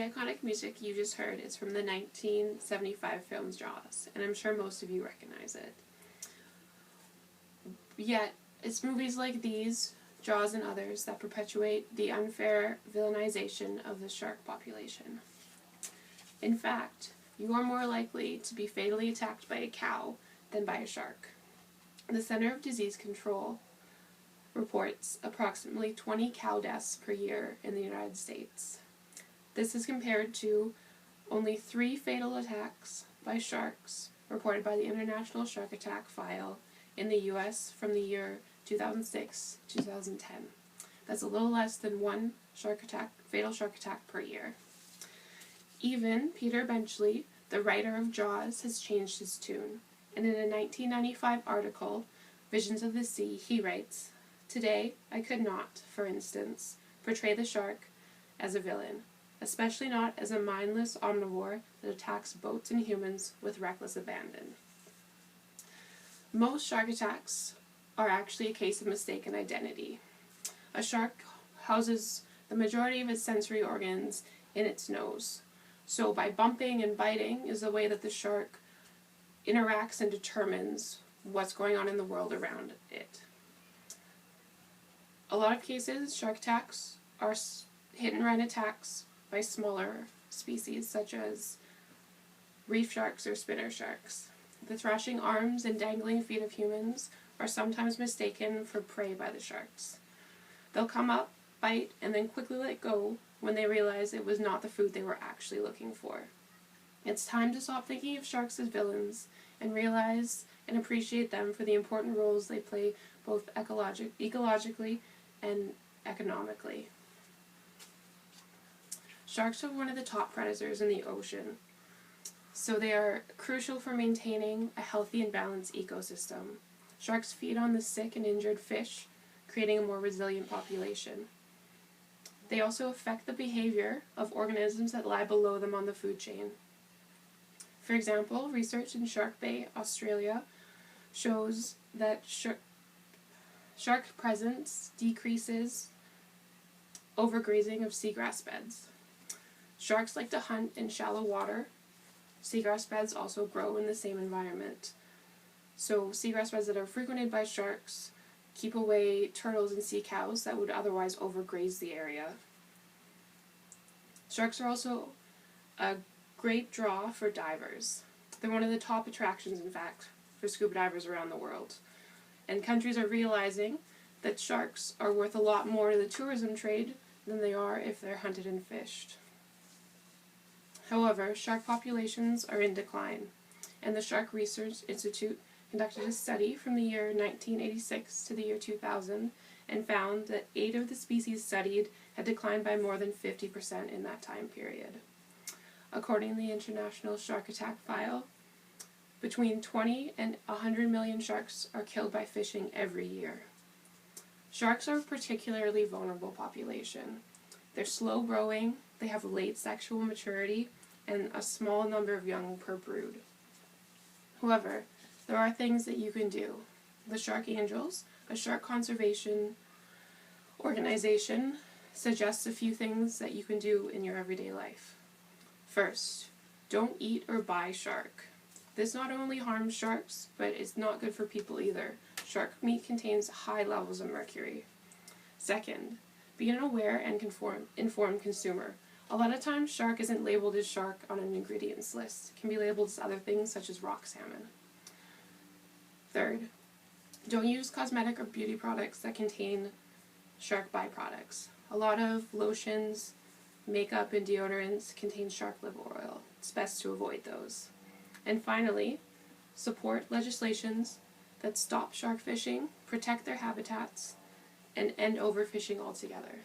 iconic music you just heard is from the 1975 film Jaws, and I'm sure most of you recognize it. Yet, it's movies like these, Jaws and others, that perpetuate the unfair villainization of the shark population. In fact, you are more likely to be fatally attacked by a cow than by a shark. The Center of Disease Control reports approximately 20 cow deaths per year in the United States. This is compared to only 3 fatal attacks by sharks reported by the International Shark Attack File in the U.S. from the year 2006 to 2010. That's a little less than 1 fatal shark attack per year. Even Peter Benchley, the writer of Jaws, has changed his tune, and in a 1995 article, Visions of the Sea, he writes, "Today, I could not, for instance, portray the shark as a villain, especially not as a mindless omnivore that attacks boats and humans with reckless abandon." Most shark attacks are actually a case of mistaken identity. A shark houses the majority of its sensory organs in its nose. So by bumping and biting is the way that the shark interacts and determines what's going on in the world around it. A lot of cases, shark attacks are hit-and-run attacks by smaller species such as reef sharks or spinner sharks. The thrashing arms and dangling feet of humans are sometimes mistaken for prey by the sharks. They'll come up, bite, and then quickly let go when they realize it was not the food they were actually looking for. It's time to stop thinking of sharks as villains and realize and appreciate them for the important roles they play both ecologically and economically. Sharks are one of the top predators in the ocean, so they are crucial for maintaining a healthy and balanced ecosystem. Sharks feed on the sick and injured fish, creating a more resilient population. They also affect the behavior of organisms that lie below them on the food chain. For example, research in Shark Bay, Australia, shows that shark presence decreases overgrazing of seagrass beds. Sharks like to hunt in shallow water. Seagrass beds also grow in the same environment. So seagrass beds that are frequented by sharks keep away turtles and sea cows that would otherwise overgraze the area. Sharks are also a great draw for divers. They're one of the top attractions, in fact, for scuba divers around the world. And countries are realizing that sharks are worth a lot more to the tourism trade than they are if they're hunted and fished. However, shark populations are in decline, and the Shark Research Institute conducted a study from the year 1986 to the year 2000 and found that 8 of the species studied had declined by more than 50% in that time period. According to the International Shark Attack File, between 20 and 100 million sharks are killed by fishing every year. Sharks are a particularly vulnerable population. They're slow growing, they have late sexual maturity, and a small number of young per brood. However, there are things that you can do. The Shark Angels, a shark conservation organization, suggests a few things that you can do in your everyday life. First, don't eat or buy shark. This not only harms sharks, but it's not good for people either. Shark meat contains high levels of mercury. Second, be an aware and informed consumer. A lot of times, shark isn't labeled as shark on an ingredients list. It can be labeled as other things such as rock salmon. Third, don't use cosmetic or beauty products that contain shark byproducts. A lot of lotions, makeup, and deodorants contain shark liver oil. It's best to avoid those. And finally, support legislations that stop shark fishing, protect their habitats, and end overfishing altogether.